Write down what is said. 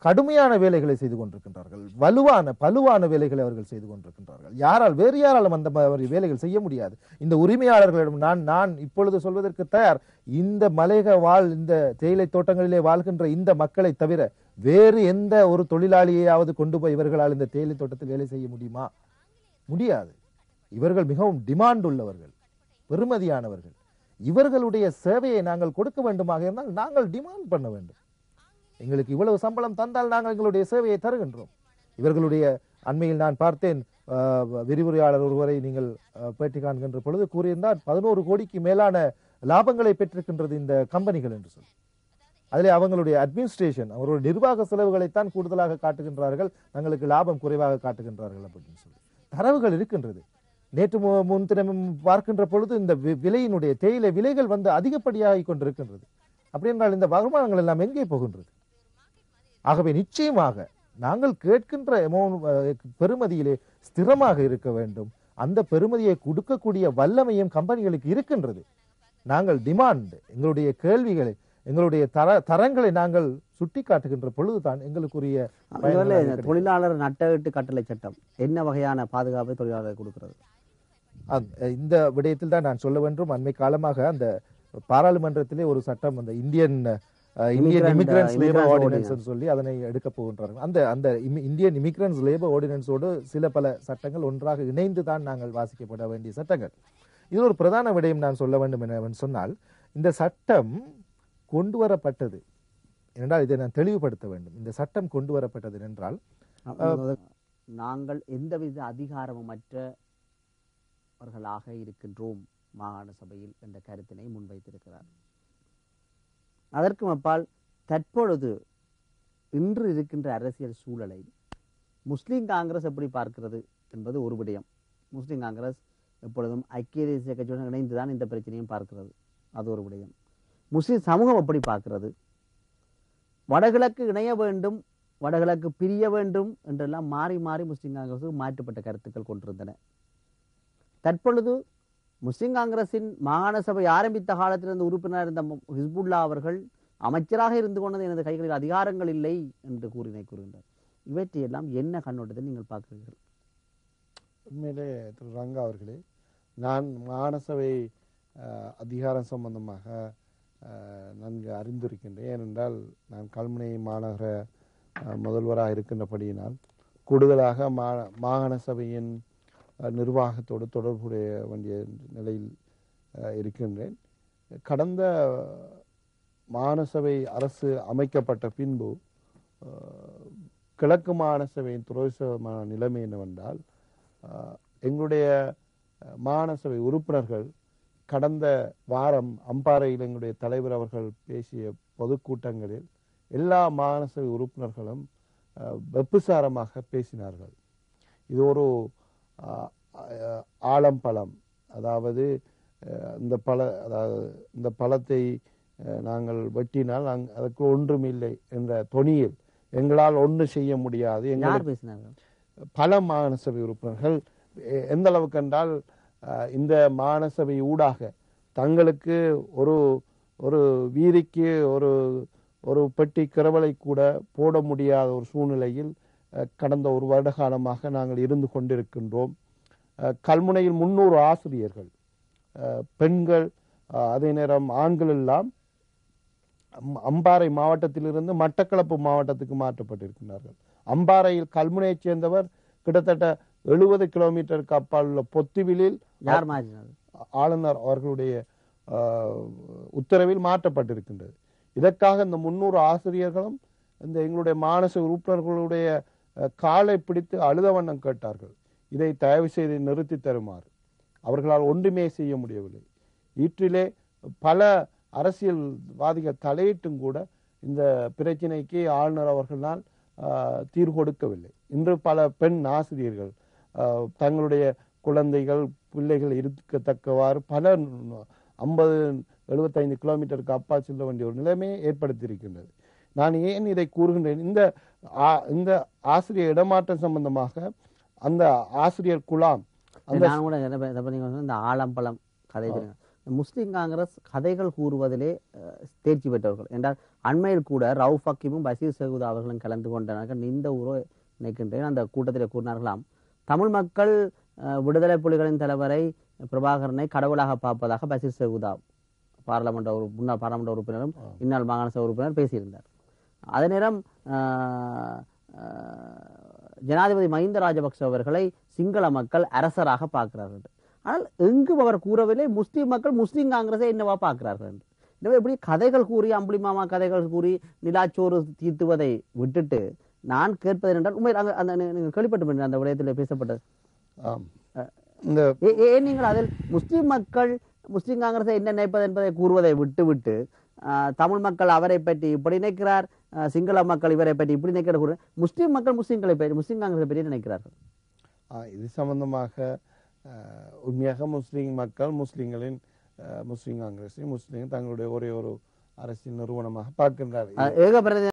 கடுமையான வேலைகளை செய்து கொண்டிருக்கின்றார்கள். பலுவான வேலைகளை அவர்கள் செய்து கொண்டிருக்கின்றார்கள். வேறு யாராலும் அந்த வேலைகள் செய்ய முடியாது. இந்த உரிமையாளர்களிடம் நான் இப்பொழுது சொல்வதற்கு தயார். இந்த இந்த தேயிலை தோட்டங்களிலே வாழ்கின்ற இந்த மக்களை தவிர வேறு எந்த ஒரு தொழிலாளியையாவது கொண்டு போய் இவர்களால் இந்த தேயிலை தோட்டத்தில் வேலை செய்ய முடியுமா? முடியாது. இவர்கள் மிகவும் டிமாண்ட் உள்ளவர்கள், பெருமதியானவர்கள். இவர்களுடைய சேவையை நாங்கள் கொடுக்க வேண்டுமாக இருந்தால் நாங்கள் டிமாண்ட் பண்ண வேண்டும். எங்களுக்கு இவ்வளவு சம்பளம் தந்தால் நாங்கள் எங்களுடைய சேவையை தருகின்றோம். இவர்களுடைய அண்மையில் நான் பார்த்தேன், விரிவுரையாளர் ஒருவரை நீங்கள் பேட்டி காண்கின்ற பொழுது கூறியிருந்தால் 11 கோடிக்கு மேலான லாபங்களை பெற்றிருக்கின்றது இந்த கம்பெனிகள் என்று சொல்லி. அதிலே அவங்களுடைய அட்மினிஸ்ட்ரேஷன், அவருடைய நிர்வாக செலவுகளைத்தான் கூடுதலாக காட்டுகின்றார்கள், தங்களுக்கு லாபம் குறைவாக காட்டுகின்றார்கள் அப்படின்னு சொல்லி தரவுகள் இருக்கின்றது. நேற்று முன்தினமும் பார்க்கின்ற பொழுது இந்த தேயிலை விலைகள் அதிகப்படியாகி கொண்டிருக்கின்றது. அப்படி என்றால் இந்த வருமானங்கள் எல்லாம் எங்கே போகின்றது? ஆகவே நிச்சயமாக நாங்கள் கேட்கின்ற பெறுமதியிலே ஸ்திரமாக இருக்க வேண்டும். அந்த பெறுமதியை கொடுக்கக்கூடிய வல்லமையும் கம்பெனிகளுக்கு இருக்கின்றது. நாங்கள் டிமாண்ட், எங்களுடைய கேள்விகளை, எங்களுடைய தரங்களை நாங்கள் சுட்டி காட்டுகின்ற பொழுதுதான் எங்களுக்குரிய தொழிலாளர் நட்டஈட்டு கட்டளை சட்டம் என்ன வகையான பாதுகாப்பை தொழிலாளர் கொடுக்கிறது? இந்த விடயத்தில் தான் நான் சொல்ல வேண்டும். அண்மை காலமாக அந்த பாராளுமன்றத்திலே ஒரு சட்டம், அந்த இந்தியன் இமிகிரன்ஸ் லேபர் ஆர்டினன்ஸ் சொல்லி அதனை எடுக்க போகின்றார்கள். அந்த இந்தியன் இமிகிரன்ஸ் லேபர் ஆர்டினன்ஸோடு சில பல சட்டங்கள் ஒன்றாக இணைந்து தான் நாங்கள் வாசிக்கப்பட வேண்டிய சட்டங்கள். இது ஒரு பிரதான விடயம் நான் சொல்ல வேண்டும் என்னவென்று சொன்னால், இந்த சட்டம் கொண்டு வரப்பட்டது என்றால் இதை நான் தெளிவுபடுத்த வேண்டும். இந்த சட்டம் கொண்டு வரப்பட்டது என்றால் நாங்கள் எந்தவித அதிகாரமற்றவர்களாக இருக்கின்றோம் மாகாண சபையில் என்ற கருத்தினை முன்வைத்திருக்கிறார். அதற்கும் அப்பால் தற்பொழுது இன்று இருக்கின்ற அரசியல் சூழலை முஸ்லிம் காங்கிரஸ் எப்படி பார்க்கிறது என்பது ஒரு விடயம். முஸ்லிம் காங்கிரஸ் எப்பொழுதும் ஐக்கிய தேசிய கட்சியுடன் இணைந்துதான் இந்த பிரச்சனையும் பார்க்கிறது, அது ஒரு விடயம். முஸ்லிம் சமூகம் எப்படி பார்க்கிறது? வடகிழக்கு இணைய வேண்டும், வடகிழக்கு பிரிய வேண்டும் என்றெல்லாம் மாறி மாறி முஸ்லிம் காங்கிரஸுக்கு மாற்றப்பட்ட கருத்துக்கள் கொண்டிருந்தன. தற்பொழுது முஸ்லிம் காங்கிரசின் மாகாண சபை ஆரம்பித்த காலத்திலிருந்து உறுப்பினர் இருந்த ஹிஸ்புல்லா அவர்கள் அமைச்சராக இருந்து கொண்டது எனது கைகளில் அதிகாரங்கள் இல்லை என்று கூறுகின்றார். இவற்றையெல்லாம் என்ன கண்ணோட்டத்தில் நீங்கள் பார்க்கிறீர்கள்? உண்மையிலே திரு ரங்கா அவர்களே, நான் மாகாண சபை அதிகாரம் சம்பந்தமாக நன்கு அறிந்திருக்கின்றேன். ஏனென்றால் நான் கல்முனை மாநகர முதல்வராக இருக்கின்றபடியினால் கூடுதலாக மாகாண சபையின் நிர்வாகத்தோடு தொடர்புடைய வேண்டிய நிலையில் இருக்கின்றேன். கடந்த மாகாண சபை அரசு அமைக்கப்பட்ட பின்பு கிழக்கு மாகாண சபையின் துரோகமான நிலைமை என்னவென்றால், எங்களுடைய மாகாண சபை உறுப்பினர்கள் கடந்த வாரம் அம்பாறையில் எங்களுடைய தலைவர் அவர்கள் பேசிய பொதுக்கூட்டங்களில் எல்லா மாகாண சபை உறுப்பினர்களும் வெப்புசாரமாக பேசினார்கள். இது ஒரு ஆலம்பழம், அதாவது இந்த பழத்தை நாங்கள் வெட்டினால் அதற்கு ஒன்றும் இல்லை என்ற தொனியில் எங்களால் ஒன்று செய்ய முடியாது. பல மாகாண சபை உறுப்பினர்கள் எந்த அளவுக்கு என்றால், இந்த மாகாண சபை ஊடாக தங்களுக்கு ஒரு வீதிக்கு ஒரு பெட்டி கிரவலை கூட போட முடியாத ஒரு சூழ்நிலையில் கடந்த ஒரு வருட காலமாக நாங்கள் இருந்து கொண்டிருக்கின்றோம். கல்முனையில் 300 ஆசிரியர்கள், பெண்கள், அதே நேரம் ஆண்கள் எல்லாம் அம்பாறை மாவட்டத்திலிருந்து மட்டக்களப்பு மாவட்டத்துக்கு மாற்றப்பட்டிருக்கிறார்கள். அம்பாறையில் கல்முனையைச் சேர்ந்தவர் கிட்டத்தட்ட 70 கிலோமீட்டருக்கு அப்பால் உள்ள பொத்துவிலில் ஆளுநர் அவர்களுடைய உத்தரவில் மாற்றப்பட்டிருக்கின்றது. இதற்காக இந்த 300 ஆசிரியர்களும் இந்த எங்களுடைய மாநச உறுப்பினர்களுடைய காலை பிடித்து அழுத வண்ணம் கேட்டார்கள். இதை தயவு செய்து நிறுத்தி தருமாறு. அவர்களால் ஒன்றுமே செய்ய முடியவில்லை. ஈற்றிலே பல அரசியல்வாதிகள் தலையிட்டும் கூட இந்த பிரச்சினைக்கு ஆளுநர் அவர்களால் தீர்வு கொடுக்கவில்லை. இன்று பல பெண் ஆசிரியர்கள் தங்களுடைய குழந்தைகள் பிள்ளைகள் இருக்கத்தக்கவாறு பல 50-75 கிலோமீட்டருக்கு அப்பா செல்ல வேண்டிய ஒரு நிலைமையை ஏற்படுத்தியிருக்கின்றது. நான் ஏன் இதை கூறுகின்றேன்? இந்த ஆசிரியர் இடமாற்றம் சம்பந்தமாக அந்த ஆசிரியர் குலாம் இந்த ஆலம்பழம் கதை முஸ்லிம் காங்கிரஸ் கதைகள் கூறுவதிலே தேர்ச்சி பெற்றவர்கள் என்றால் அண்மையில் கூட ரவுஃப் ஹக்கீமும் பஷீர் சகூதா அவர்களும் கலந்து கொண்டனர். இந்த ஊரோ நினைக்கின்றேன். அந்த கூட்டத்தில் கூறினார்களாம், தமிழ் மக்கள் விடுதலை புலிகளின் தலைவரை பிரபாகரனை கடவுளாக பார்ப்பதாக பஷீர் சகூதா முன்னாள் பாராளுமன்ற உறுப்பினரும் இந்நாள் மாகாண சபை உறுப்பினர் பேசியிருந்தார். அதே நேரம் ஜனாதிபதி மஹிந்த ராஜபக்ச அவர்களை சிங்கள மக்கள் அரசராக பார்க்கிறார்கள். ஆனால் எங்கும் அவர் கூறவில்லை முஸ்லீம் மக்கள் முஸ்லீம் காங்கிரஸை என்னவா பார்க்கிறார்கள் என்று. எனவே எப்படி கதைகள் கூறி அம்புலி மாமா கதைகள் கூறி நிலாச்சோறு தீர்த்துவதை விட்டுட்டு நான் கேட்பது என்றால் உண்மையில் அந்த நீங்கள் கேள்விப்பட்டு அந்த விடயத்தில் பேசப்பட்டது ஏன் நீங்கள் அதில் முஸ்லீம் மக்கள் முஸ்லீம் காங்கிரஸை என்ன நினைப்பது என்பதை கூறுவதை விட்டுவிட்டு தமிழ் மக்கள் அவரை பற்றி இப்படி நினைக்கிறார், சிங்கள மக்கள் இவரை பற்றி இப்படி நினைக்கிற முஸ்லீம் மக்கள் முஸ்லீம்களை பற்றி முஸ்லீம் காங்கிரஸை பற்றி நினைக்கிறார்கள். இது சம்பந்தமாக உண்மையாக முஸ்லீம் மக்கள் முஸ்லீம்களின் முஸ்லீம் காங்கிரஸை முஸ்லீம் தங்களுடைய ஒரே ஒரு அரசியல் நிறுவனமாக பார்க்கின்றார்கள்.